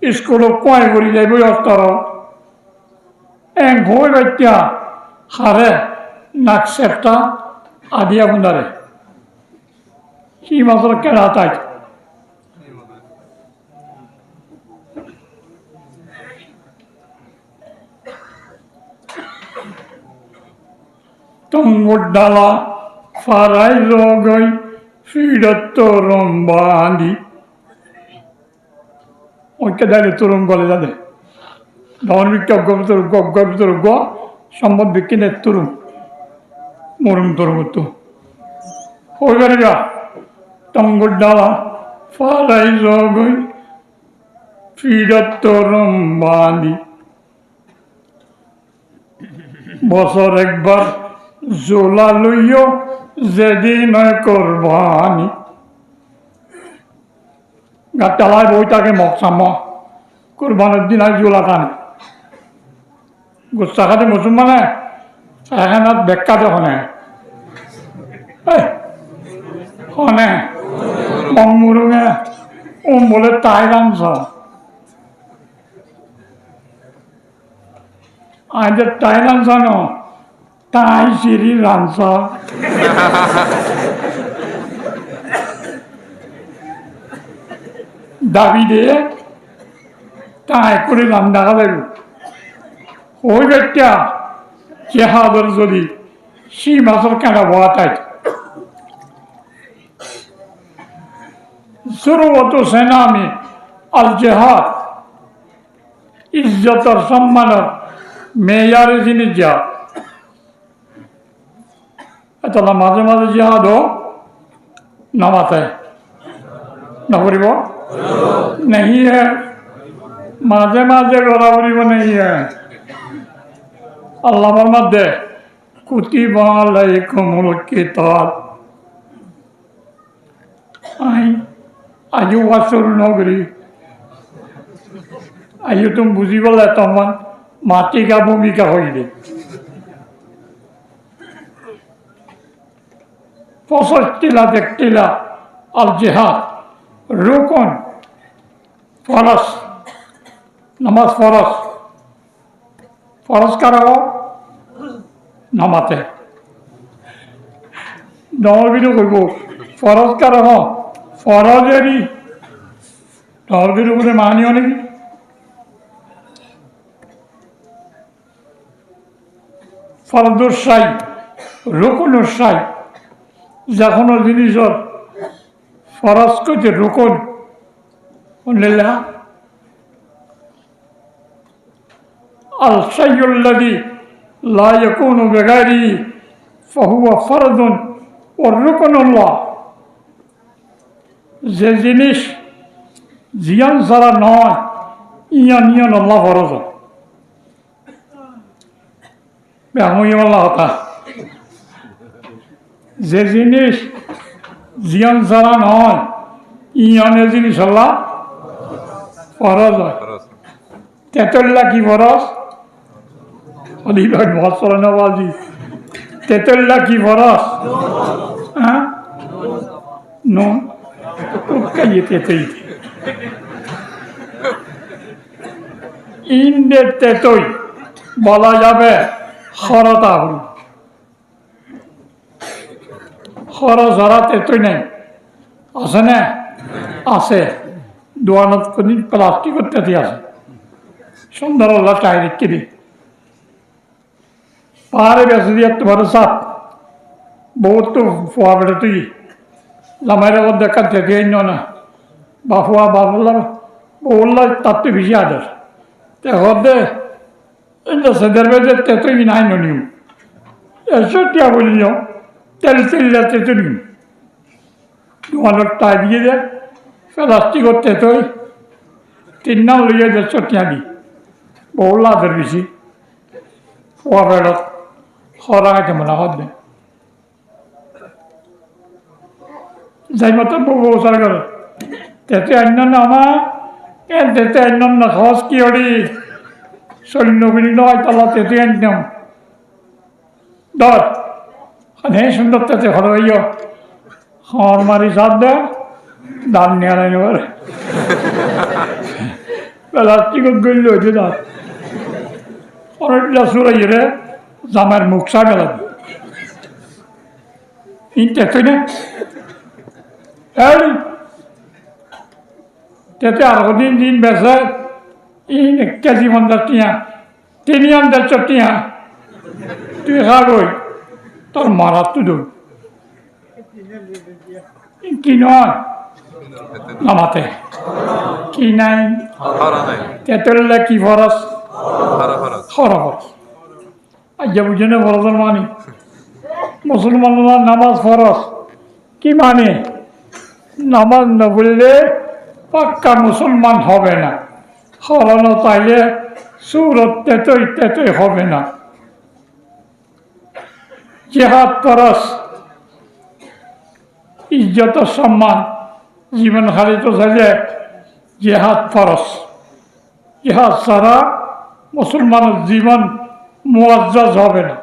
School কয় করি যাইব অস্তর হয়ে বাচ্চা হারে নাক সেপটা আদিয়া বুন্দারে সি মাত্র কেনা তাই তঙ্গুর ডালা ফারাই লগই ফিরত রম্বানি ওইকে দাঁড়িয়ে তরুণ গলে যাবে ধর্মিক ভিতর গ সম্পদ বিজ্ঞানে তরুণ মরুম তরুণ তো ওই যা তঙ্গুর ডালা ফারাই লগই ফিরত রম্বানি বছর একবার জোলা লইও যেদিন করবানি গাছটালায় বইটাকে মকসাম কোরবানের দিন আর জোলা টানে গুচ্ছা খাতে মুসলমানে এখানে বেক্কা যখনে হনে মুরুঙে বলে তাই রামছ আজ তাই রামছ ন তাই সিঁড়ি রামছ দাবি দিয়ে তাই করে নাম দেখা দেব ওই ব্যক্তি জেহাদের যদি সি মাসের কেনা বলা তাই শুরুত সেনামি আল জেহাদ ইজ্জতর সম্মানের মেয়ারে জিনিস যা এটা মাঝে মাঝে জেহাদও নামাতে না করিব नहीं है মাঝে মাঝে গড়া করিব नहीं है আল্লাহর মধ্যে কুতিবা আলাইকুমুল কিতাব আজু ওয়াসুর নগরী আজু তুমি বুঝি বলে তখন মাটিকা ভূমিকা হইলে 65 দেখতিলা আল জেহাদ রুকন ফরস নামাজ ফরস ফরস কারাও নামাতে দলবিরু করব ফরস কারাও ফরজেরই দলবিরু করে মানিও নাকি ফরদুর সাই রুকুনুর সাই যখন জিনিসের ফরজ করছে রুকুন আল শাইউল্লাযী লা ইয়াকুনু বিগাইরি ফাহুয়া ফরদুন ওয়া রুকুনুল্লাহ যে জিনিস জিয়ান ছাড়া নয় ইয়ান আল্লাহ ফরজ আল্লাহ হতা যে জিনিস জিয়ান ছাড়া নয় ইয়ানের জিনিস আল্লাহ ফরজ হয় তেতল্লা কি ফরজ নবাজি তেতল্লা কি ফরজ হ্যাঁ নুন তেতই ইন্দের তেতই বলা যাবে খরতা হল খরচ হরা তেতই নেই আছে না আছে দোয়ানত কোনদিন প্লাস্টিকের তেতি আছে সুন্দর আল্লাহ টাইরে কিনে পাহাড়ে বেঁচে দিয়ে তোমার সাপ বহুত তো ফোয়া বেড়ে তুই জামাইরা দেখা তেতি আইন না বাফুয়া বাবুল্লা বললা তার তো বেশি আদার তে হদে সেদের বেঁধে তেতুই নাই নিও এসব টিয়া বলিও তেল তেতো নিও দোয়ানত টাই দিয়ে দে প্লাস্টিকের তেতই 3 নাম লইয়া যাচ্ছ টিয়া দি বহুল আদর বেশি ফোয়া বেড়ত খরা কেমন হদে যাই মতো বহু ওসার করে তেতে অন্য নামা তেতে অন্য না খস কি হরি সৈন্যবিনী নয় তালা তেতে আনতাম দর হে সুন্দর তেতে হলো হইয় খড় মারি সাত দে দান নিয়ে নেবার প্লাস্টিকত গড়লে হয়েছে তার অনেকটা চুরাই রে জামার মুখ সামনে লাগবে দেখছই না তেতে আরো দিন বেসে কেজি 50 টিয়া 300 টিয়া তুই খাবই তোর মারাত তুই দৌড় কি নয় নামাতে কি নাই তেতলে কি ফরস খরচ আজ বুঝে না ফরজের মানে মুসলমানরা নামাজ ফরজ কি মানে নামাজ না পড়লে পাক্কা মুসলমান হবে না হরানো চাইলে সুরত তেতই হবে না জিহাদ ফরজ ইজ্জত সম্মান জীবন হারিত চাইলে জিহাদ ফরজ জিহাদ ছাড়া মুসলমানের জীবন মুআজ্জাজ হবে না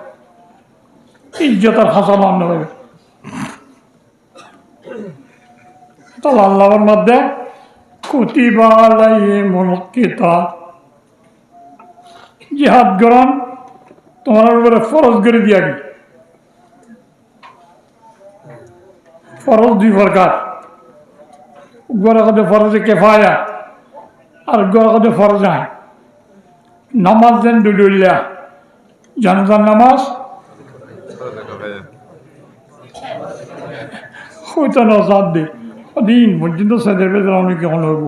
ইজ্জতের হাসান হবে তাহলে আল্লাহর মধ্যে কুতিবা আলাইহিমুল কিতাল জিহাদ গ্রহণ তোমার উপরে ফরজ করে দিয়া গেল ফরজ দুই প্রকার গড়ে ফরজে কেফায়া আর গড়ে ফরজ আইন নামাজ দেন দুলিয়া জানাজার নামাজ হইতো না সাত দিন পর্যন্ত সেদের ভেতরে অনেক কেমন হইব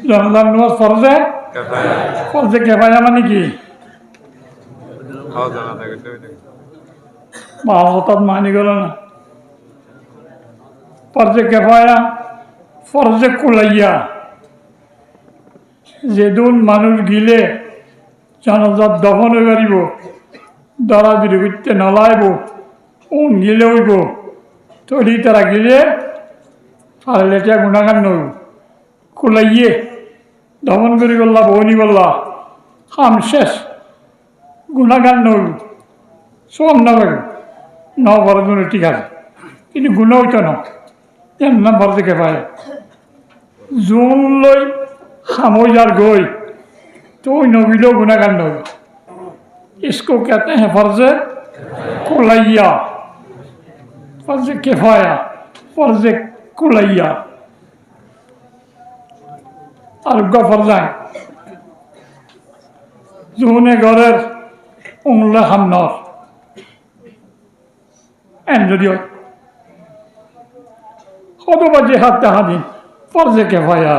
জানাজার নামাজ ফরজে কেফায়া মানে কি ভালো হঠাৎ মানি গেল না ফরজে কেফায়া ফরজে কুলাইয়া যেদিন মানুষ গিলে জানাজার দফন হয়ে পারিব দরাদরি করতে নলাইব গিলে হইব তৈরি তারা গিলে পারলে এটা গুণাগান নইব কুলাইয়ে দমন করি বললা বহনি বললা খাম শেষ গুণাগান নইব সব নবে ন বড় ঠিক আছে কিন্তু গুণ হইতো না না বড় দেখে পায় জোন লই খামইয়ার গই তো ওই নগিলেও গুণাগান নইব इसको कहते हैं फर्ज कुलैया फर्ज किफाया फर्ज कुलैया और फर्जाएं জোনে ঘরের উংলে হামনর এন যদিও কতবা যে হাত তাহাদিন ফর্জে কেফায়া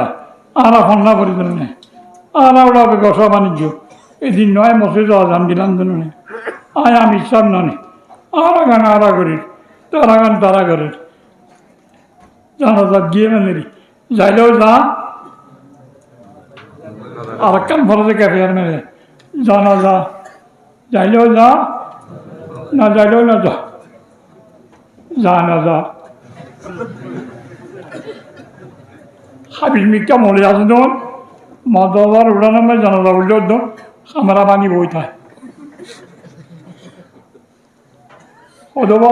আরা ফন্না পরিজন নেই আরা ওরা ব্যবসা বাণিজ্য এদিন নয় মসজিদ আজান দিলাম জন্য আয় আমি ইচ্ছার নয় আরা গান আরা করি তারা গান তারা করে জানা যা গিয়ে মেলেরি যাইলেও যা আর একখান ফরজে কেফায়ার মেলে জানা যা যাইলেও যা না যাইলেও না যা জানা যা হাবিল মিকা মলে আছে যখন মাদার উড়ানো মানে জানাজা বললেও তো আমরা বানি বই থাকে অথবা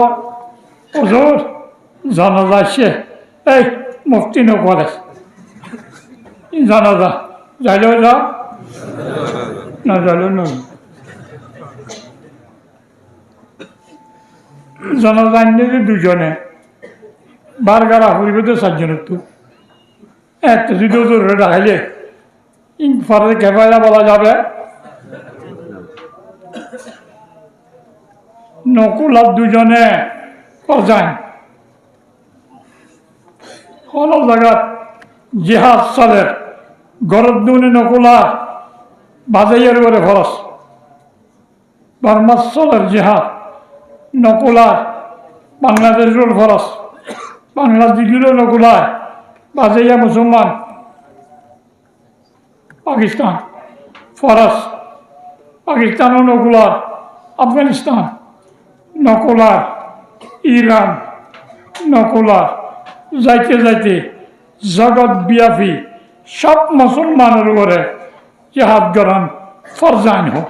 ওজোর জানাজা সে এই মুক্তি নকরে জানাজা যাইলেও যা না যাইলেও না জানাজা আনলে দুজনে বারগারা হইবে তো 7 জনের তো একটা যদি ধরে রাখাইলে ফরজে কেফায়া বলা যাবে নকুল আর দুজনে যায় কোন জায়গাত জিহাদ চলে গরত দুনে নকুলার বাজাইয়ের করে ফরস বর্মাস চলের জিহাদ নকুলার বাংলাদেশের ফরস বাংলাদেশেরও নকুলায় বাজাইয়া মুসলমান পাকিস্তান ফরস পাকিস্তানও নকুলার আফগানিস্তান নকুলার ইরান নকুলার যাইতে যাইতে জগৎ ব্যাপী সব মুসলমানের উপরে জিহাদ গ্রহণ ফরজাইন হোক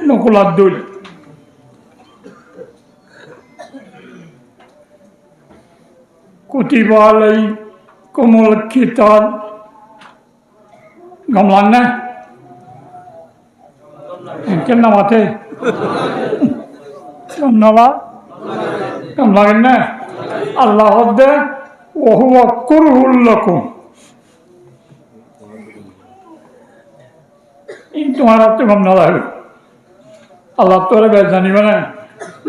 নকুলার দুল কুতিবা কোমল কিতাল গমলান না কেন মাথে গমনলা গম লাগেন না আল্লাহ দে ওহুয়া কুরহুল লাকুম তোমার তো গমনলা হবে আল্লাহ তোরে বেশ জানিবে না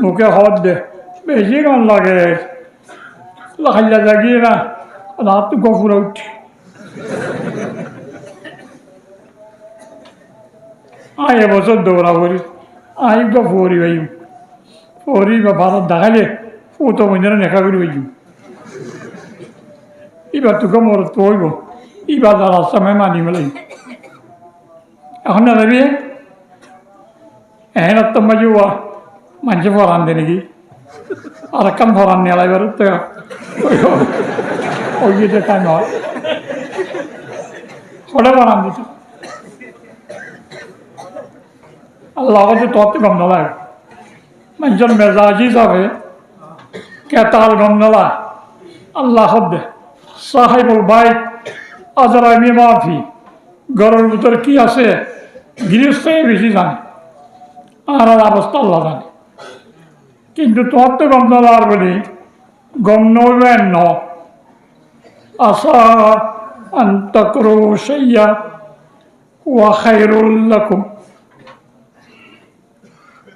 মুখে হদ দে বেশি গম লাগে লাগাইলা জাগিয়ে না রাত গফুরে উঠে আয় এবছর দৌড়া করি আই গফুরি ভাইম ফরি বা ভারত দেখালে ফুটো মঞ্জনে নেখা করি ভাইম এবার তোকে মর তো হইব এবার রাস্তা মাই মানি মেলাই এখন না যাবি এহেন তো মাঝে মানুষে ফরান দে নাকি আর একখান ফরান নিয়ে এবার তো ওই যে টাইম হয় হলে ফরান দিত আল্লাহ তত গম নলায় মানুষের মেজাজি যাবে কেতাল গম নলা আল্লাহ সাহেবুল বাইক আজরামি মাফি ঘরের ভিতরে কি আছে গৃহস্থই বেশি জানে আর অবস্থা আল্লাহ জানে কিন্তু তোর তো গম নলার বলি গম নবেন ন আসা আন্তক্রো সাইয়া ওয়া খায়রুল লাকুম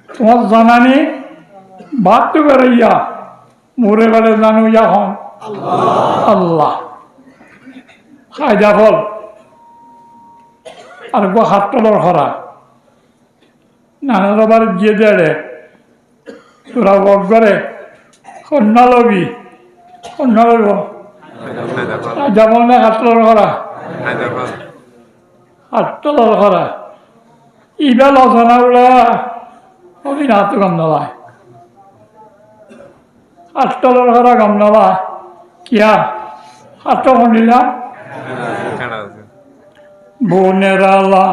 তোমার জানানি বাদ তো বেড়াইয়া মরে গেলে জানো এখন আল্লাহ খাইদা ফল আর গো হাত তলর হরা নানার আবার গিয়ে দেড়ে তোরা বক করে কন্যা লবি কন্যা লব যেমন না হাত তলর হরা হাত তলর হরা ইবা লজনা উড়া ওই না তো গম নলায় হাত তলর হরা গম নলা কিয়া হাত শুনিলা बोनेराला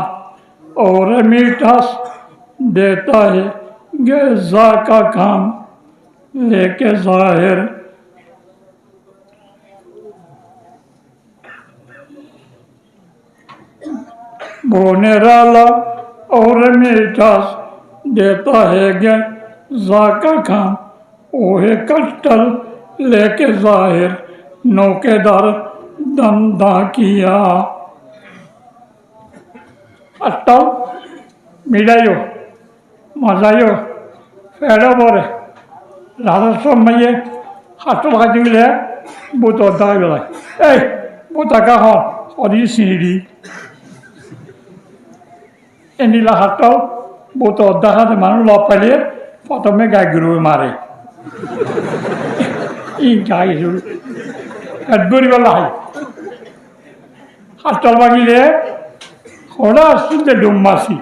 और मीठास देता है गेजा का काम लेके जाहिर बोनेराला और मीठास देता है गेजा का काम ओहे कट्टल लेके जाहिर नौकेदार दंदा किया আটটাও মিলাইও মজাইও ফেরো পরে রাধার সময়ে হাতটা লাগাই দিলে বুত অর্ধা হয়ে গেল এই বুতাকা হন অদি সিঁড়ি এনিলা হাতটাও বুত অর্ধা হাতে মানুষ লগ পাইলে প্রথমে গাই গরু মারে ই গাই গরু একদরি বেলা হয় হাতটা ভাঙিলে ওরা আসতে ডুম মাসি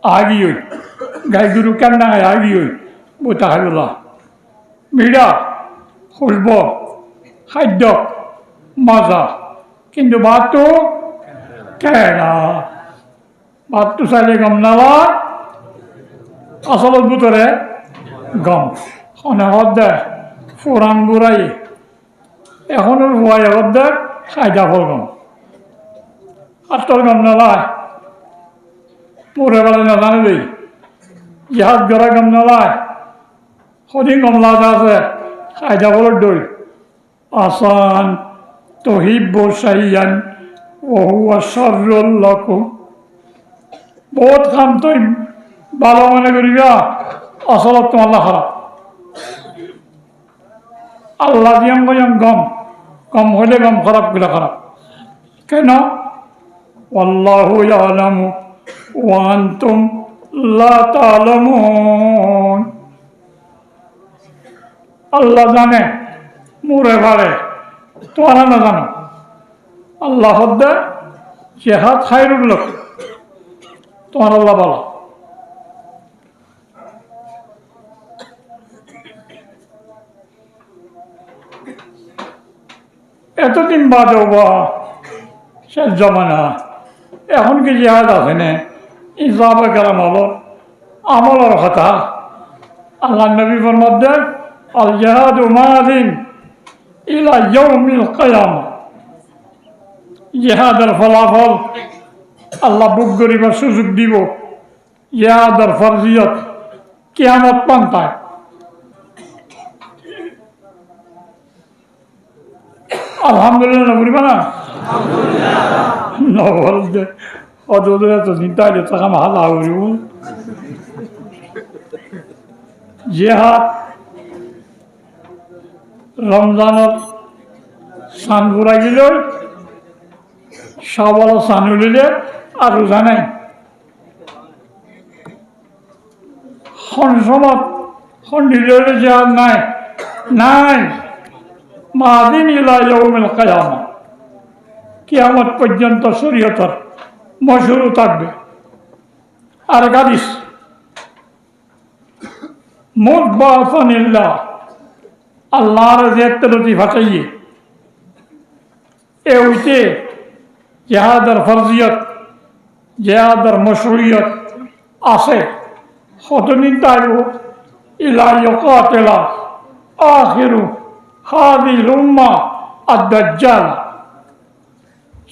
আগি হই গাই গরু কেন হয় আগি হই বোতা হইলা মিড়া খুলব খাদ্য মজা কিন্তু ভাতটো কেনা ভাতটো চাইলে গম নালা আচলত ভিতরে গম সনেহত দে ফুৰাণ বুঢ়াই এখনৰ হোৱাই আগত দে খাইদা ফল গম আটল গম নলায় পরে বেলা নাজানে দেই ইহাত গড়া গম নলায় সদিন গমলা আছে খাইদা ফলের দই আসান তহিব সাইয়ান ওহুয়া শাররুল লাকুম বহুত কাম তুই ভালো মনে করিবা আসলত তোমার খারাপ আল্লাহ দিয়াম গম গম হলে গম খারাপ গুলা খারাপ কেন والله يعلم وأنتم لا تعلمون আল্লাহ জানে মুরে ভারে তোমরা না জানো আল্লাহ হদ্দে জেহাদ খায়রুল লোক তোমার আল্লাহ বলা এতদিন বাদ শেষ জমানা এখন কি জেহাদ আছে না ইসলাম কালাম হলো আমলের কথা আল্লাহ নবী ফরমাতে আল জিহাদু মাদিন ইলা ইয়াউমিল কিয়ামা জিহাদের ফলাফল আল্লাহ বুক করিবার সুযোগ দিব। জিহাদের ফরজিয়ত কিয়ামত পন্থায়। আলহামদুলিল্লাহ বলবা না? নবলতে অদূরে তো চিন্তা হলে টাকা মালা করিব। জিহাদ রমজানের সান ঘুরাই গেল, সবল সান উলিলে আর রোজা নাই। সমত দিলে জিহাদ নাই নাই মাদিন ইলা ইয়াউমিল কিয়ামা, কিয়ামত পর্যন্ত শরীয়তের মশরু থাকবে। আর হাদিস মুতবাফানিল্লাহ, আল্লাহর জেতলতি ফাটাইয়ে এ হইতে জিহাদের ফরজিয়ত, জিহাদের মশরুইয়ত আছে। কতদিন তাইব ইলা ইয়াকাতিলা আখিরু হাদিহিল উম্মাহ আদ-দাজ্জাল,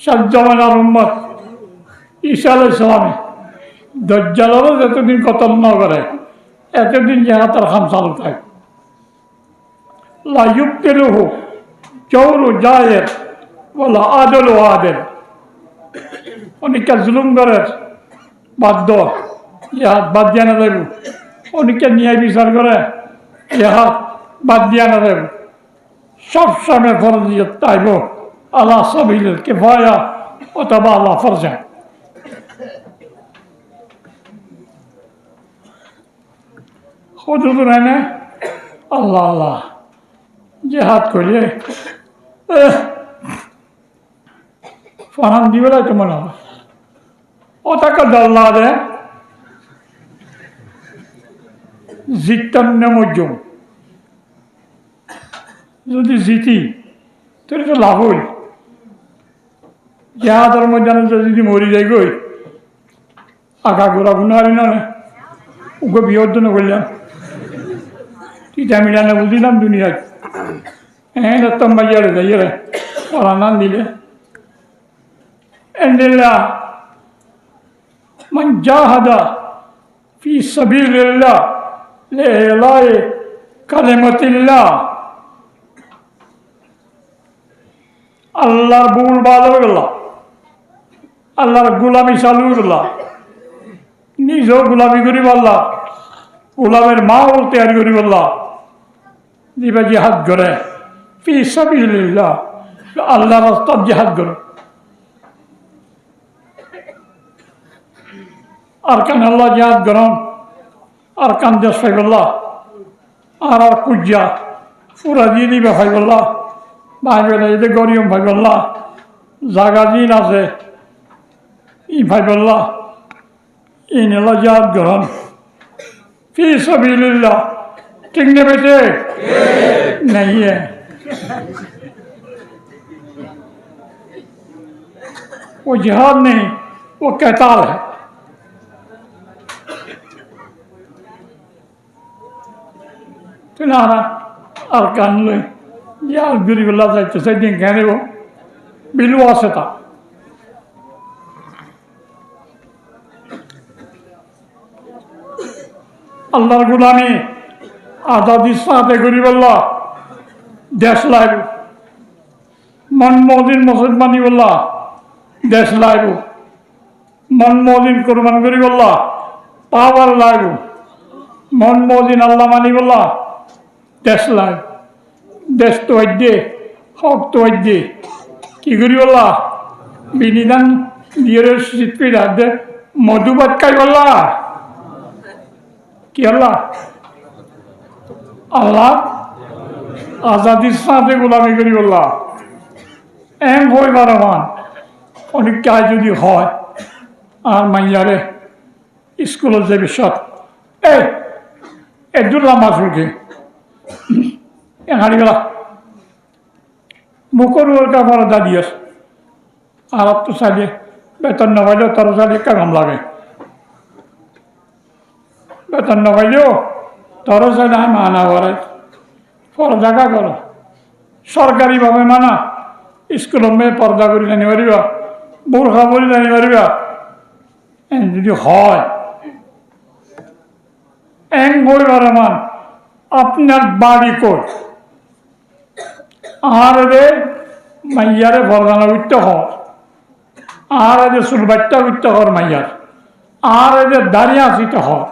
শেষ জামানার উম্মত ঈসা আলাইহিস সালামে দাজ্জালেরও যতদিন কতল না করে এতদিন জিহাদের খাম চালু থাকে। লা ইউবতিলুহু জাওরু জায়ের ওয়ালা আদলু আদেল, অনেকে জুলুম করে বাধ্য জিহাদ বাদ দিয়া না যাইব, অনেকে ন্যায় বিচার করে জিহাদ বাদ দিয়া না যাইব। সবসময় ফরজিয়ত তাইব আলা সাবিলিল কিফায়া অথবা আলা ফরজা। হুজুর না আল্লাহ আল্লাহ জিহাদ করলে ফাহাম দিবে তো মনে হয় ও তাকে দল্লা দে জিতান্ন মজ্জুম। যদি জিতি তাহলে তো লাভ হইল। জিহাদের ময়দানে যদি মরি যাই গই আঁকা ঘোরা গুণারি না ওকে বিয়র্জন করলাম টিটা মিলানে বুঝিলাম দুনিয়ায়। হ্যাঁ দত্তম বাজারে যাইয়ে ওরা নাম দিলে এন্দিল্লাহ মান জাহাদা ফি সাবিলিল্লাহ লিইলাই কালিমাতিল্লাহ, আল্লাহর বুল ভালো গেল, আল্লাহর গোলামি চালু গেল, নিজেও গোলামি করি বললা, গোলামের মাও তৈরি করি বললা, দিবা জিহাদ করে ফি সাবিলিল্লাহ, আল্লাহর রাস্তায় জিহাদ করে। আর কান আল্লাহ জিহাদ করন, আর কান দেশ ফাইবল্লাহ, আর কুজ্জা পুরা দিয়ে দিবে ফাইবল্লাহ, ভাইবেলা এতে গরিয়ম ভাইবল্লাহ, জাগা দিন আছে ই ভাইবল্লাহ, ইন আল্লাহ জিহাদ করন ফি সাবিলিল্লাহ। ঠিক না বেটে? नहीं है। वो जिहाद नहीं, वो कैताल है। तुम्हारा अरकान ले यार गरीब अल्लाह से तो सही दिन कहने वो बिलवा से था। अल्लाह गुलामी आज़ादी साथे गरीब अल्लाह देश लाइब मनमोहन मुसलमानी अल्लाह देश लाइब मनमोहन कुर्बान गरीब अल्लाह पावर लाइब मनमोहन अल्लाह मानी अल्लाह देश लाइब देश तो अज्ञे हक तो अज्ञे की गरीब अल्लाह बिनिदान दियर सिद्धि राधे मधुबत का अल्लाह কি আল্লাহ আল্লাহ আজাদির সাথে গোলামি করি আল্লাহ এম হইবার মান অনেক কাজ যদি হয় আর মাইয়ারে স্কুলের যে বিষয় এই একজুল্লাহ মাসুলকে হারি গেলা মুখর কাপড় দাদি আছে আর তো চাইলে বেতন না পাইলেও তার চাইলে কাম লাগে বেতন না পাইলেও তোরও চাইলে মানা করে পর জায়গা করো সরকারিভাবে মানা স্কুলের মেয়ে পর্দা করে জানি পারিবা, বোরখা পরে জানি পারিবা। যদি হয় এং পরিবার মান আপনার বাড়ি কই, আর এদের মাইয়ারে পর্দানা উঠতে হর, আর এদের সুলবাচ্চা উঠতে হর মাইয়ার, আর এদের দাঁড়িয়ে আসিতে হর।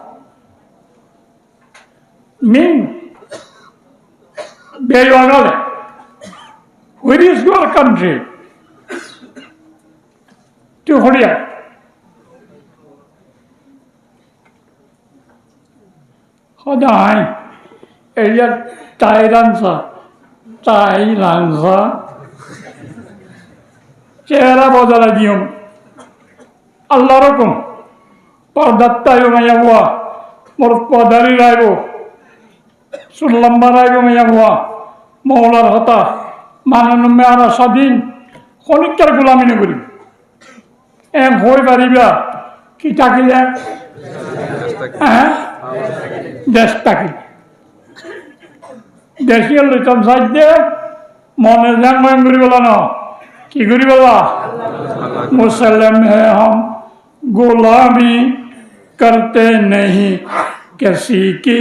মিন বেয়াগলে where is your country? To Korea. Hodai, ella Thailandsa, চেহারা বদলা দিও, আল্লাহ রকম পর্দাত্তায় মাইয়া হওয়া, মোর পদারি রাইব, সুল্লাম্বা রাইব মাইয়া হওয়া, মৌলার হতা, মাননমে আরা স্বাধীন, খনিকার গোলামি নগরী। হয়ে পারিবা কি থাকিলে, হ্যাঁ দেশ থাকিলে, দেশীয় লইতাম সাইডে মনে যান ময়ন করি বলা ন, কি করি বলা মুসলিম হে हम गुलामी करते नहीं किसी की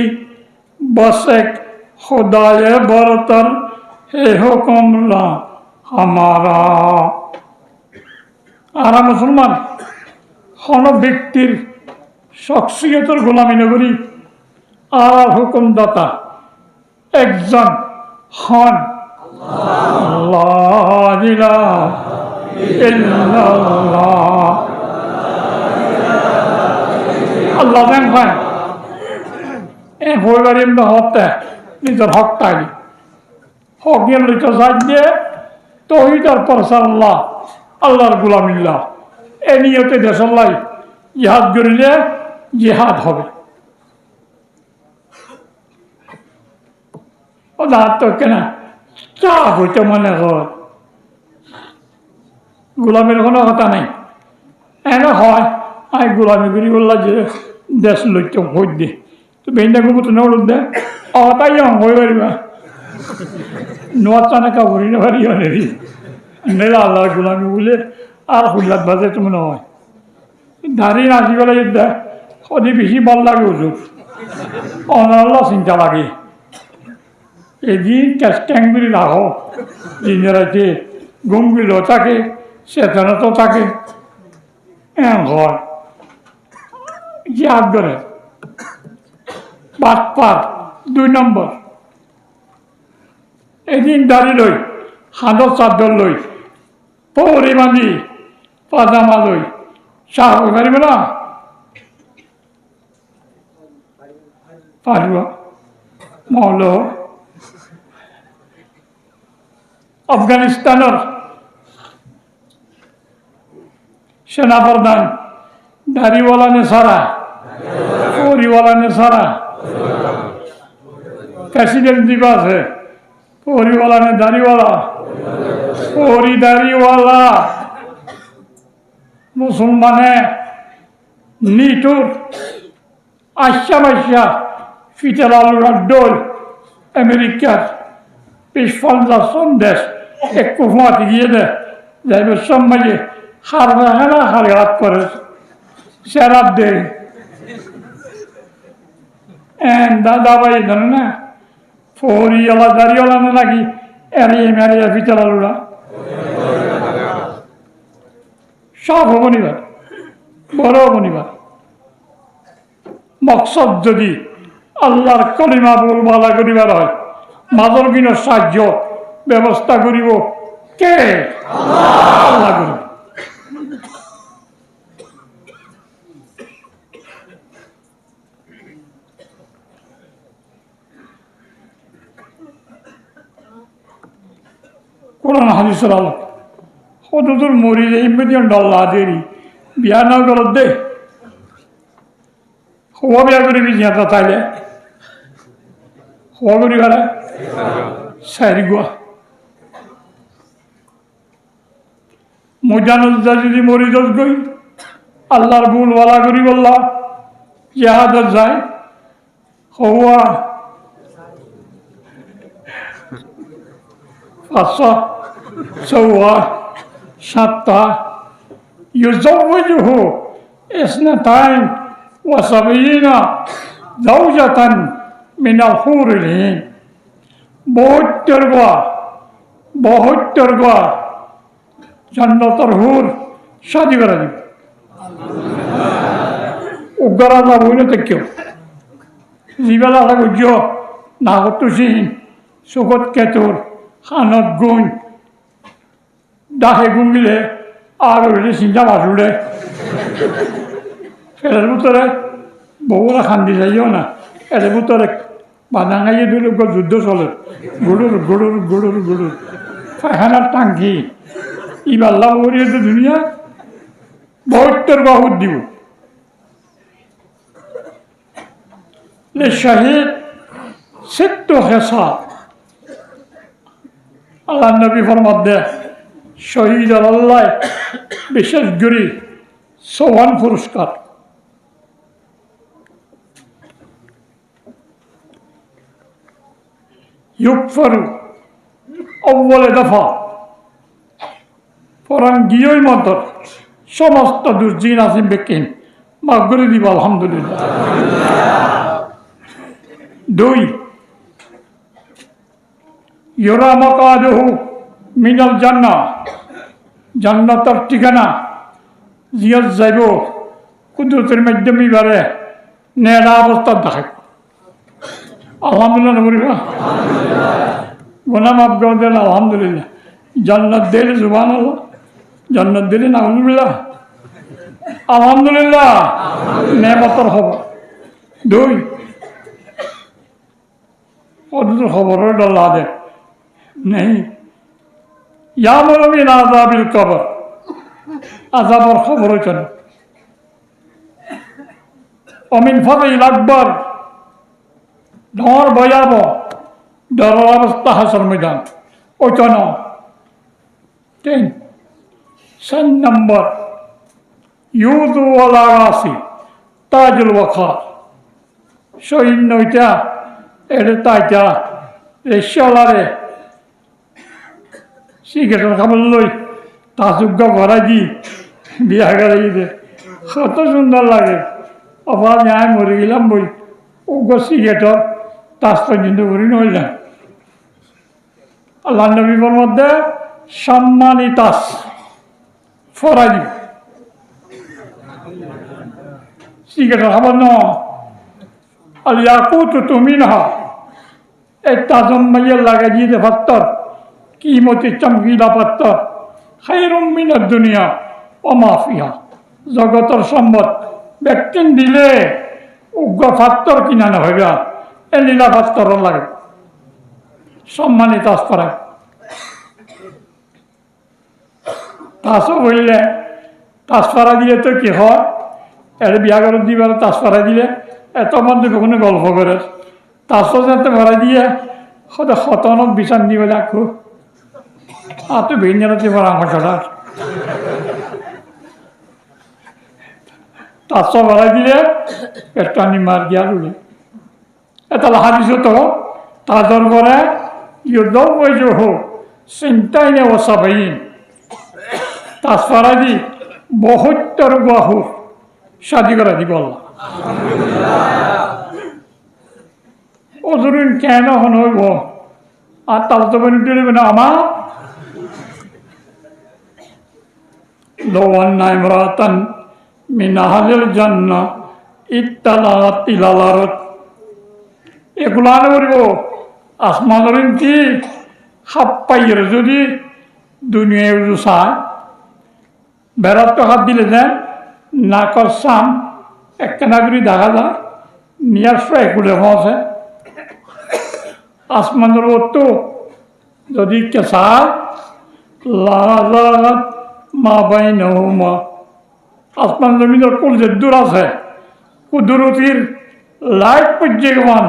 बस एक खुदाए बरतर हे हुक्मला हमारा। আর মুসলমান হন ব্যক্তির শখসিয়তের গোলামি নগরী, আর হুকুমদাতা একজন হন আল্লাহ ইল্লাল্লাহ। আল্লাহ দেন ভাই হইবার এমনি হতে নিজের হক তাই হক গিয়ে লইতে সাজ দিয়ে তহিদার পরসার আল্লাহ, আল্লাহর গোলামিল্লাহ এ নিয়তে দেশাল্লাই জিহাদ করিলে জিহাদ হবে। ও না তো কেনা চা হইতে মনে হয় গোলামের কোনো কথা নাই। এনে হয় আই গোলামি করি বললা যে দেশ লইতে ভোট দে তো বেইনা গুবো তো নড় দে তাই হয়ে পারিবা নোয়া চানাকা ভরি না পারি অনেরি মেলা আল্লাহর গোলামি বলে আর হুল্লাত বাজে তো মনে হয় দাঁড়িয়ে নাচি বেলা যা সদি বেশি ভাল লাগে ওষুধ অনাল্লাহ চিন্তা লাগে। এদিন ক্যাস্ট্যাংগুলি রাখো দিনেরাতে ঘুমগুলো থাকে চেতনা তো থাকে হয় জিহাদ করে বাটপার 2 নম্বর। এদিন দাঁড়ি লই হাঁদর চাদর লই পৌরি বাঁধি পাজামা লই চাহ হয়ে পারিব না পারিব মহল আফগানিস্তানের সেনাপ্রধান দাড়িওয়ালা নে সারা পরিওয়ালা নে সারা প্রেসিডেন্ট দিবস है পরিওয়ালা নে দাড়িওয়ালা পরি দাড়িওয়ালা মুসলমানে নিটুর আশা মাসা ফিটার আলুর ডোল আমেরিকার পিসফলদা সন্দেশ এক কুফুমাতে গিয়ে দে যাইবে সম্মাজে হার না হার ঘাত করে সেরাপ দে দাদা ভাই জানে না ফরিওয়ালা দাড়িওয়ালা না নাকি এড়িয়ে মেরিয়ে ফিটার আলুরা সব হবনিবার বড় হবনিবার মকসদ যদি আল্লাহর কলিমা বলবালা করিবার হয় মাদর কিনো সাহায্য ব্যবস্থা করিব কে আল্লাহ করিব। কোরআন হাদিসের আলোক কতদূর মরি যাই মেদিন ডল্লা দেরি বিয়া না করত দে হওয়া বিয়া করিবি জিয়াটা তাইলে হওয়া করি গেলে সারি গুয়া মজানুদ্দা যদি মরি দোষ গই আল্লাহর ভুলওয়ালা করি বললা জিহাদত যায় হওয়া 500 সৌয়া সাতটা ইউজাউযুহু ইসনাতাইন ওয়া সাবিয়িনা যাওজাতান মিনাল হুরিল ঈন 72 গা জান্নাতের হুর শাদি করে দিবে উগ্রা না বইলে তো কেউ জিবেলা গুজ নাগতুসিন সুগত কেতুর খানত গুণ ডাহে গুঙ্গিলে আর হইলে চিন্তা মাসুড়ে এর ভিতরে বউরা খান্দি যাইও না এর ভিতরে বাদাঙ্গাইয়ে দুই লোক যুদ্ধ চলে গুড়ুর গুড়ুর গুড়ুর গুড়ুর পায়খানার টাঙ্কি ইবাল্লা বলিয়ে তো দুনিয়া 72 বাহুর দিব শহীদ সিদ্ধ হেসা আল্লাহ নবী ফরমাদ্দে শহীদ আল্লাহ বিশেষ করে সোহান পুরস্কার ইউকফারু অব্বলে দফা পরান গিয়েই মন্তর সমস্ত দুর্জিন আসিম বেকিন মাফ করে দিব আলহামদুলিল্লাহ 2 ইউরা মাকাদুহু মিনাল জান্নাহ জান্নাতের ঠিকানা জিয়াত যাইব কুদরতের মাধ্যমে বারে নেড়া অবস্থা দেখায় আলহামদুলিল্লাহ বলিবা গুনাহ মাফ করে দেন আলহামদুলিল্লাহ জান্নাত দিলে সুবহানাল্লাহ জান্নাত দিলে নাউজুবিল্লাহ আলহামদুলিল্লাহ নেমতের খবর 2 ওদের খবরের ডল্লা দে নেই ইয়ামুরু মিন আযাবিল কবর আযাবের খবর কেন অমিন ফাযিল আকবর ডর ভয়াবহ ডরের অবস্থা হাসর ময়দান ওইটা ন 3 নম্বর ইউদু আলা রাসি তাজুল ওয়াকার সৈন্য ওইটা এটা তাইটা রেশালারে সিগারেট খাবার লই তাজুগ্য ভরাই দি বিয়া করে দিতে কত সুন্দর লাগে আবার আমি মরে গেলাম বই ওগো সিগারেটর তাজ পর্যন্ত করি নইলাম আল্লাহ নবীর মধ্যে সম্মানী তাস ফরাই দিব সিগারেট খাবার ন আলিয়াকুত তুমি না এই তাজম মাইয়ের লাগাই দিয়ে পাত্তর কিমতি চমকিলা পাত্তর খায়রুম মিনাদ দুনিয়া ওয়া মা ফিহা জগতের সম্পদ ব্যক্তিন দিলে উগ্র পাত্তর কিনা না ভাইবা এ লীলা পাত্তর লাগে সম্মানী তাস ফরাই তাসও বললে তাস ফরা দিলে তো কি হয় এর বিয়া করে দিবার তাস ফরা দিলে এত মধ্যে কখনো গল্প করে তাসও যাতে ভরা দিয়ে সদায় সতনত বিচার দিবে রাখো আর তো ভিন্নাতে ভরা আমার সাথে তাসও ভরা দিলে একটা মার গিয়া রুলে এটা হাদিস তো তাজর পরে ইউদ্দৌ বৈজ হোক চিন্তাই নে ওসাবাইন তাস ফরা দি 72 বাহু শাদি করে দিব আল্লাহ ওজরুন কেন হন হইব আর তার তো বেরোবে না আমার লওয়ান্না ইমরাতান মিন আহলিল জান্নাহ ইত্তালাত ইলালারত এগুলা বলব আসমানের কি হাপ্পাইয়ের যদি দুনিয়ায় চায় বেড়ার হাত দিলে দেন নাকর সাম একখানা করে দেখা যায় নিয়ার এগুলো আছে আসমানের তো যদি কেঁচা লালাত মা বাইনহুমা আসমান জমিনের কোল যে দূর আছে কুদরতির লাইট পর্যমান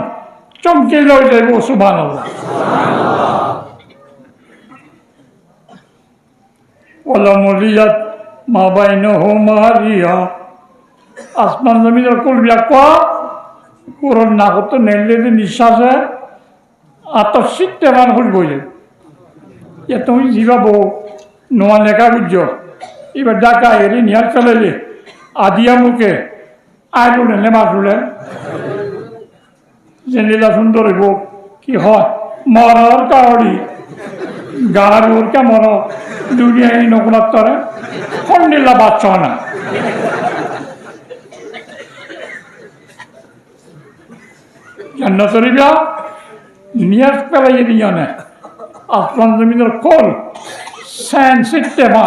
চমকে লয়ে যাইব সুবহানাল্লাহ ওয়ালা মুলিয়াত মা বাইনহুমা রিয়া আসমান জমিনের কোল বিয়া পুরো না করতো নেলে নিঃশ্বাসে আত্মশিখতে মান হল বইলে যে তুমি যাবা বউ নোয়া লেখা বুঝছ এবার ডাকা এরি নিয়ার চলে আদিয়া মুখে আয় রুলেন মাছ রুলেন যে লীলা সুন্দর হইব কি হয় মরার কাউরি গার ওর কে মর দুনিয়ায় নকলার তরে খন্ডিল্লা বাচ্চা না জান্নাতের বিয়া নিয়াজ পেলাই দিয়ে না আসমান জমিনের কল স্যান সিটে মা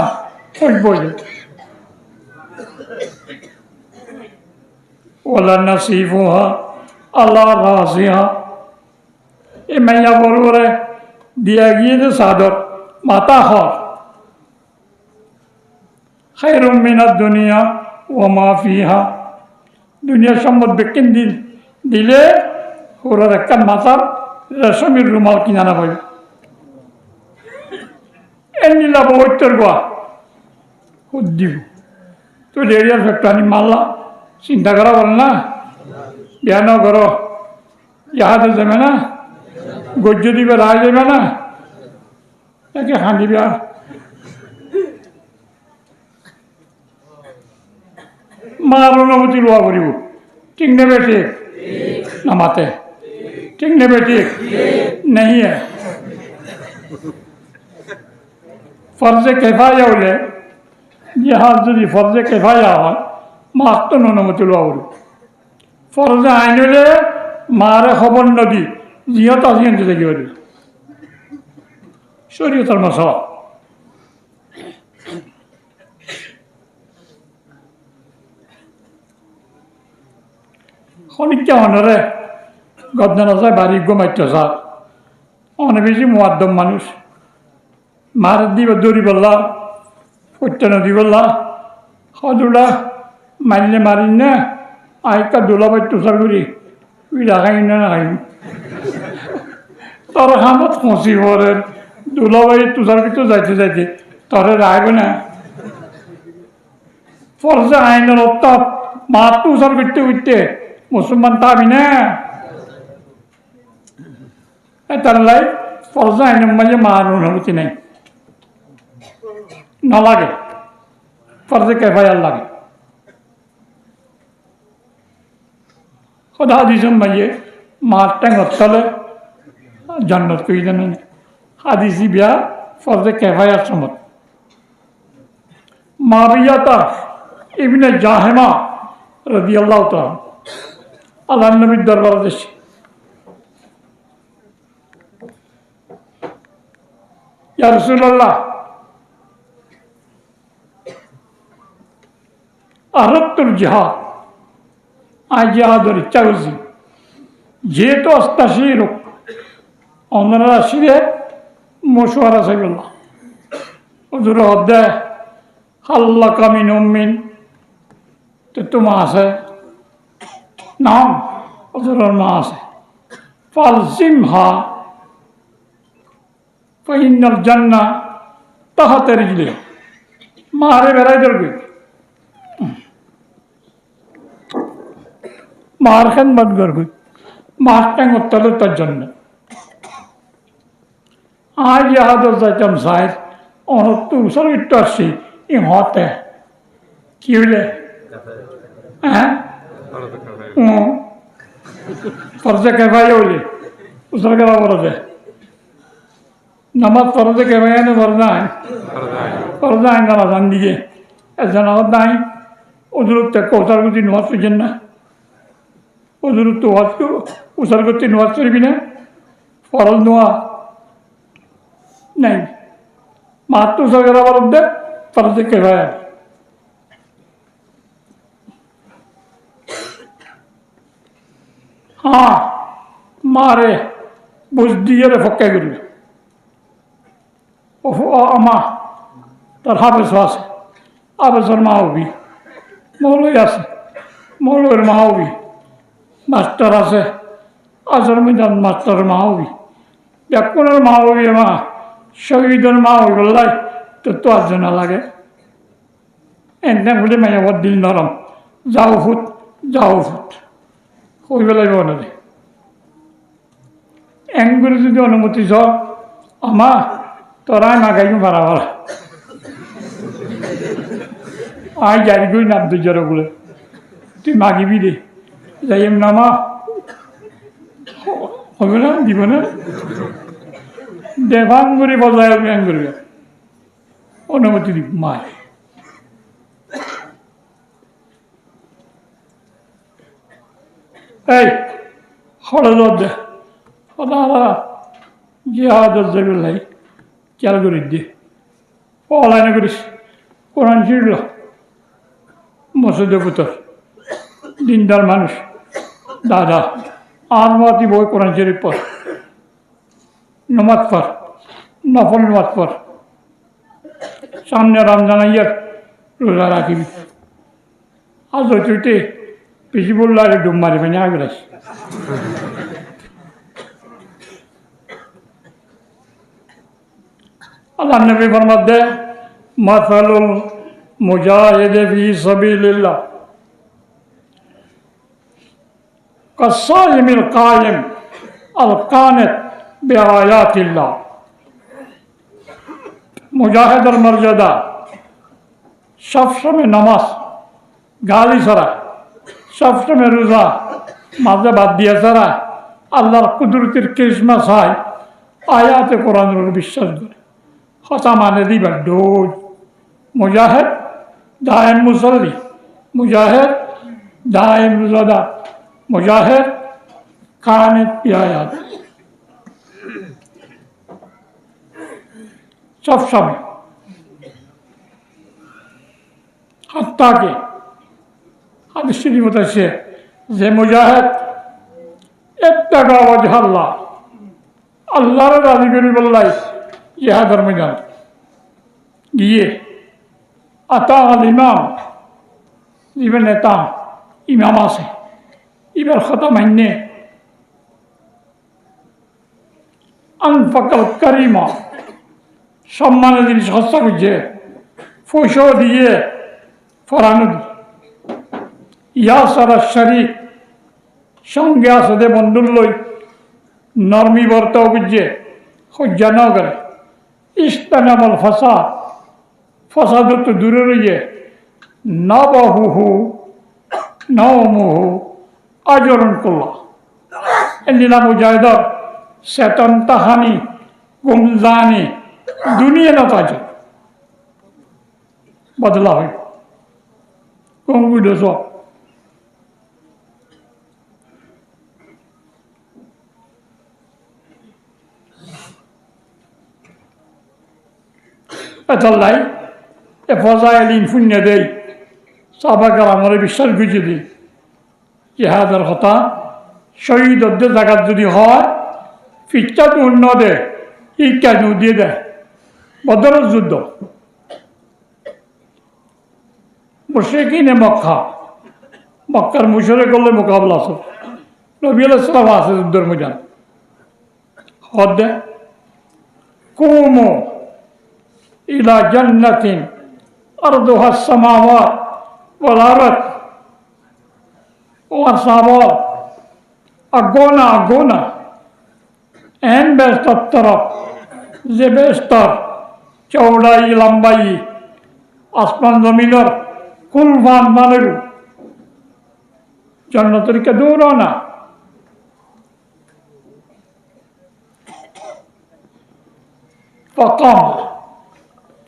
হইব ওলা নাসিফুহা আল্লাহ রাজিহা এই মাইয়া বড় দিয়া গিয়ে যে চাদর মাতা হর খায়রুম মিনাদ দুনিয়া ওয়া মা ফিহা দুনিয়ার সম্পদ বেকিন দিলে ওরার একটা মাথার রেশমের রুমাল কিনা না পাই এমনিলা বইতের গোয়া দিব তো ডেরিয়ার ফ্যাক্টরি মারলা চিন্তা করা বল না বিয়া ন করো ইহাতে যাবে না গজ্য দিবে রায় যাবে না তাকে হাঁদিবে আর মার অনুমতি লোয়া করিব ঠিক নেবে ঠিক না মাতে ঠিক নেবে ঠিক নেই ফর্জে কেফায়া হলে জিহাদ যদি ফর্জে কেফায়া হয় মার তো অনুমতি লোয়া করিব ফর্জে আইন হলে মারে খবর নদী জিহত আজিয়ান দিতে গিয়ে দিল শরীয়তের মশলা খনিকা অনরে গদ্দান আছে বাড়ি গোমাইতে স্যার অনেক বেশি মোয়াদ্দম মানুষ মার দিব দৌড়ি বললা সত্য নদী বললা সদুলা মারলে মারিন না আইকা দোলা বাই তুষার করি উইলা খাই না খাই তোর খামত খসি পরে দোলা বাই তুষার কিন্তু যাইতে যাইতে তোরে রাখবে না ফরজে আইনের অর্থাৎ মা তুষার করতে করতে মুসলমান তাবি না তার লাই ফরজে আইনের মাঝে মার অনুভূতি নেই না লাগে ফরজে কেফায়ার লাগে খোদা হাদিসের মাঝে মার ট্যাঙ্গত চলে জান্নাত কই দেন হাদিসি বিয়া ফরজে কেফায়ার সমত মারিয়াতা ইবনে জাহেমা রাদিয়াল্লাহু তাআলা আল্লাহর নবীর দরবারে এসে ইয়া রাসূলুল্লাহ আরাদতুল জিহাদ আজ জিহাদের ইচ্ছা করছি যেহেতু অস্তাশির অন্যরা আসিরে মশওয়ারা চাইবল্লা হুজুর অধ্যায় হাল্লা কামিন উম্মিন তো তোমা আছে নাম হুজুরের মা আছে ফালজিমহা ফাইনাল জান্নাহ তাহাতে রিজলে মারে বেড়াই ধরবে মার খান বাদ করবে মার ট্যাং উত্তরে তার জন্য আজ ইহাদের যাইতাম সাহেব অনত্ত উসর একটু আসছি ই হতে কি হইলে হ্যাঁ ফরজে কেফায়া হইলে উসর কেবা ফরজে নামাজ ফরজে কেফায়া না ফরজে আইন নামাজ আন দিকে একজন আমার নাই ওদের কৌতার গতি নামাজ পেয়েছেন না ওদের তো উসার করতে নামাজ করবি না ফরজ নোয়া নাই মাত্র উসার করা বলতে ফরজে কেফায়া হ্যাঁ মারে বুঝ দিয়ে ফক্কা করবে আমা তার হাফেজ আছে হাফেজের মা হবি মৌলই আছে মৌলের মা হবি মাস্টার আছে আজর মিজান মাস্টার মা হবি ব্যাকুণের মা হবি মা শহীদের মা হবি বললাই তো আর জানা লাগে এনে বলে মাইয়া ওর দিল নরম যাও ফুট ওই বেলায় বলে এঙ্গুলি যদি অনুমতি চ আমা তোরাই মাগাই বাড়াবার আই যাই গই নাম তুই জড়ো বলে তুই মাগিবি দে যাই নামা হবে না দিব না দেভান করে বজায় ব্যায়াম করবে অনুমতি দিব মায় এই হলদর দে হলা জিহাদর জবিল্লাই খেয়াল করি দে পলায়না করিস কোরআন শিখল মসজিদের পুতর দিনদার মানুষ দাদা আর মাতি বই কোরআন শরীফ পর নমাজ পর নফল নমাজ পর সামনে রমজান আইয়ার রোজা রাখিবি আজ তুইতে বেশি বললো আরে ডুব মারি মানে আগে রাখি আল্লাহ নবী ফরমাতে মাসালুল মুজাহিদি ফি সাবিলিল্লাহ কাসাইমিল কায়েম আল কানিত বিআয়াতিল্লাহ মুজাহিদের মর্যাদা সবসময় নামাজ গালি ছাড়া সবসময় রোজা মাঝে বাদ দিয়া ছাড়া আল্লাহর কুদরতের কৃষ্ণা চাই আয়াতে কোরআনের বিশ্বাস করে হতা মানে দিবার ডোজ মুজাহিদ দায়েম মুসল্লি মুজাহিদ দায়েম রোজাদার মুজাহিদ কানিত বিআয়াত সবসময় হাত্তাকে হাদিস শরীফ আছে যে মুজাহিদ ইত্তাকা ওয়াজহাল্লাহ আল্লাহর রাজি করি বললাই জিহাদের ময়দান গিয়ে আতা আল ইমাম ইবেন নেতা ইমাম আছে এবার কথা মান্যে আনফাকাল কারিমা সম্মানের জিনিস হস্তা করছে পয়সাও দিয়ে ফরানো দিয়ে ইয়া সারা শরিক সঙ্গে আসতে বন্ধুর লই নরমি বর্তাও বুঝছে হজ্জা ন করে ইস্তানামল ফসাদ তো দূরে রইয়ে নবহুহু নমুহু আচরণ করল এলিলা মুজাহিদর চেতন তাহানি গুমজানি দুনিয়া না তাজে বদলা হয় কঙ্গু দোষ এতাল্লাই এ ফজাইলিন শূন্য দেই সাবাকার আমার বিশ্বাস বুঝে দিই জিহাদের কথা শহীদ জায়গার যদি হয় ফিচ্ছা তো অন্য দে ইচ্ছা দিয়ে দেয় বদরের যুদ্ধ মুশরিকিনে মক্কার মুশরে করলে মোকাবলা আছে নবী আলাইহিস সালাম আছে যুদ্ধের ময়দান হদ দে কুমু ইলা জান্নাতিন আরদুহা সামাওয়াত ওয়াল আরদ ওয়া সাহাবা আগোনা এন বেস্তর তরফ যে বেস্তর চৌড়াই লম্বাই আসমান জমিনের কুলফান মানের জন্নতের কে দৌড় না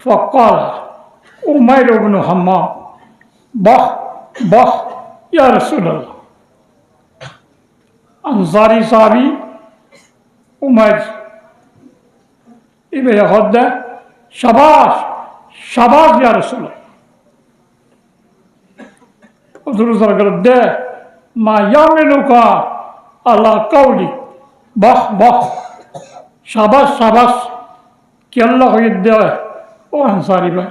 فقال أمير بن حمام بخ يا رسول الله أنصاري صحابي أمير إبه يخد شباش يا رسول الله ودروس رجل ما يعملك على قولي بخ شباش কি আল্লাহ হয়ে দেয় ও আনসারি ভাই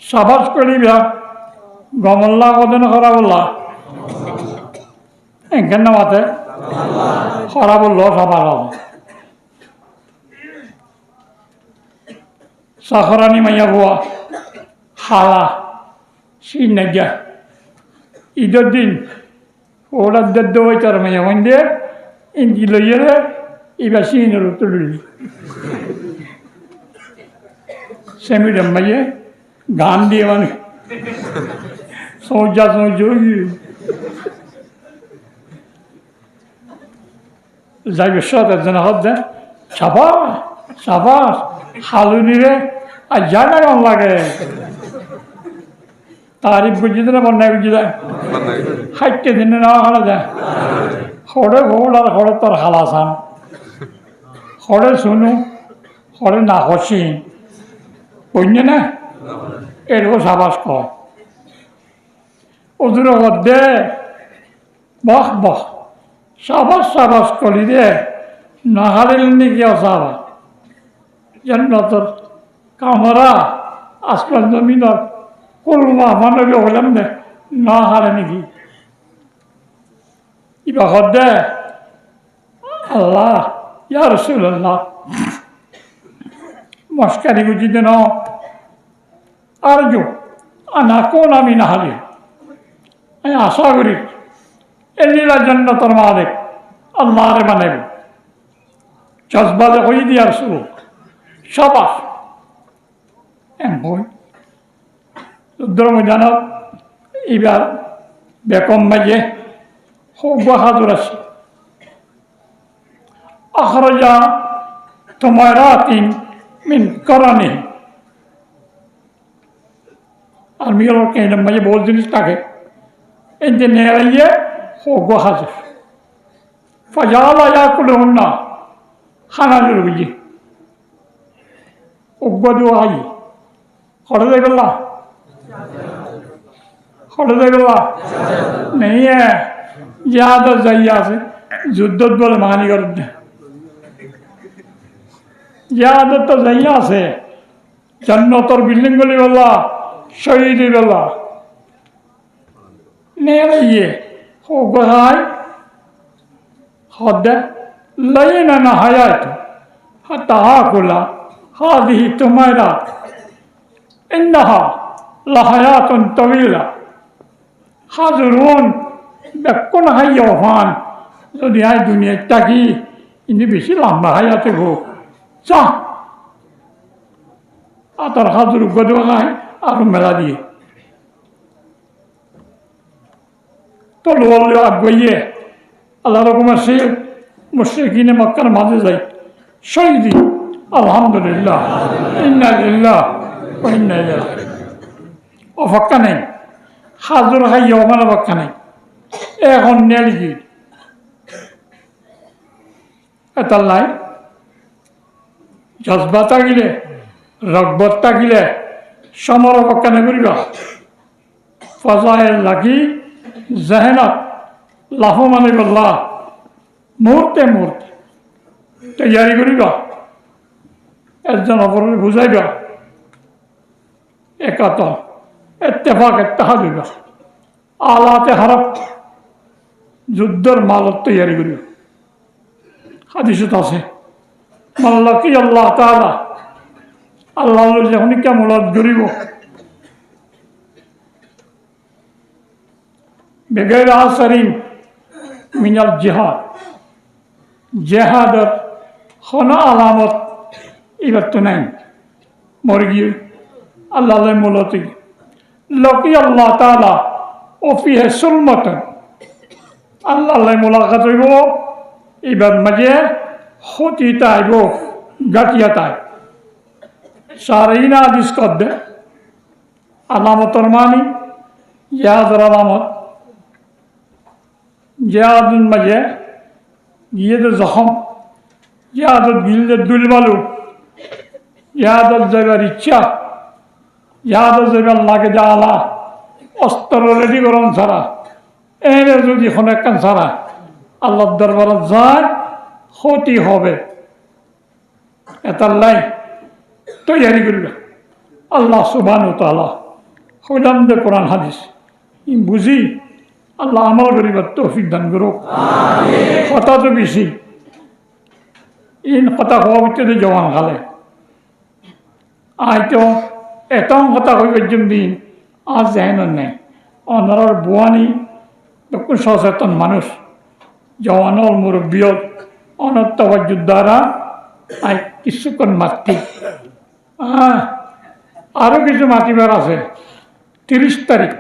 সাবাস করিবা গমল্লা কদিন খরা বললা এখান নামাতে খরা বললো সাবাস সাখরানি মাইয়া বুয়া হালা সিন নাইয়া ঈদের দিন ওরা দেদ্দ হইতার মাইয়া মন্দির ইঞ্জি লইয়ে এবার সিনের তুলি সেমিডাম মাইয়ে গান দিয়ে মানে সৌজা যাইবে সব একজন হদ্দে সাবাস হালুনিরে আর জানা কম লাগে তারিফ বুঝি না বন্যায় বুঝি যায় হাইটে দিনে নেওয়া হারা যায় হরে ভোল আর হরে তোর হালাসান হরে শুনু হরে না হসি বুঝছে না এরকম সাবাস কর ওদের দে বাহ বাহ সাবাস করি দে না হারিল নাকি অসাবা জান্নাতের কামরা আসমান জমিনের কলমা মানবী হলাম না হারে নাকি ইবা দে আল্লাহ ইয়া রাসূলুল্লাহ মস্কারি বুঝি দেন আরজু আনা কোন আমি না হারি আমি আশা করি এলিলা জান্নাতের মালিক আল্লাহরে বানাইব জজবাজে হয়ে দিয়ার শুরু সাবাস বই রুদ্র ময়দানত এবার বেকম মাঝে খুব বাহাদুর আছে আখরাজা তুমারাতিন মিন করানি আর মিয়র কেন মাঝে বহুত জিনিস থাকে এই যে নেড়াইয়ে খুব বাহাদুর ফজালা ইয়াকুলুন না খানা জুড়ি উগ্গদু আই হরে দেখলা নেই ইয়াদত যাইয়া আছে যুদ্ধত বলে মানি করে ইয়াদত তো যাইয়া আছে জান্নাতের বিল্ডিং গুলি বললা শহীদি বললা নেড়াইয়ে খুব গোহাই হদ্দে ليننا حياته حتى آكل هذه التميرات إنها لحياة طويلة حاضرون بكون حيوان যদি আই দুনিয়া থাকি ইনি বেশি লম্বা হায়াতে হোক চা আতার হাজুর গদু খায় আরো মেলা দিয়ে তো লোল আগুয়ে আল্লাহ রকমের সে মুশরিকিনে মক্কার মাঝে যাই শহীদি আলহামদুলিল্লাহ ইন্না লিল্লাহ ওয়া ইন্না ইলাইহি অফাক্কা নেই হাজুর খাইয়া আমার অফাক্কা নেই এখন নেলিগি এটার লাই জজবা থাকিলে রগবত থাকিলে সমর অফাক্কা নেকরিবা ফজাইল লাগি জেহেনত লাফো মানে বললা মুহূর্তে তৈয়ারি করিবা একজন অপরের বুঝাইবা একাতল ইত্তেফাক ইত্তেহাদ হইবা আলাতে হারব যুদ্ধের মালত তৈয়ারি করিবা হাদিসত আছে মাল্লাকি আল্লাহ তাআলা আল্লাহ যখন কেমলাত করিব বেগাইর আসরিন মিনাল জিহাদ জেহাদর কোনো আলামত এবার তো নাই মরগি আল্লাহ মূলত লকি আল্লাহ তাআলা ওফিহে সুলমতন আল্লাহ মোলাকাত হইব এবার মাঝে হতিতা আইব গাটিয়াতায় সারাইনা আদিস কর দে আলামতর মানি জেহাদর আলামত জেহাদুল মাঝে গিয়ে তো জখম জেহাদত গিললে দুলবালু জেহাদত যাইবার ইচ্ছা জেহাদত যাইবার লাগে জালা অস্ত্র রেডি করন ছাড়া এনে যদি খনেকান ছাড়া আল্লাহর দরবারে যায় ক্ষতি হবে এটার লাই তৈয়ারি করবে আল্লাহ সুবহানাহু ওয়া তাআলা হইলাম দে কোরআন হাদিস বুঝি আল্লাহ আমল করিবার তৌফিক দান করুক কথা তো বেশি ইন কথা হওয়া ভিতরে জওয়ান খালে আইতো এতম কথা হইবার দিন আজ যায় না নেই অনার বুয়ানি তখন সচেতন মানুষ জওয়ানল মুরব্বিয়ত অনর্তবাজ্যুর দ্বারা আই কিছুক্ষণ মাতৃ আরও কিছু মাতিবার আছে 30 তারিখ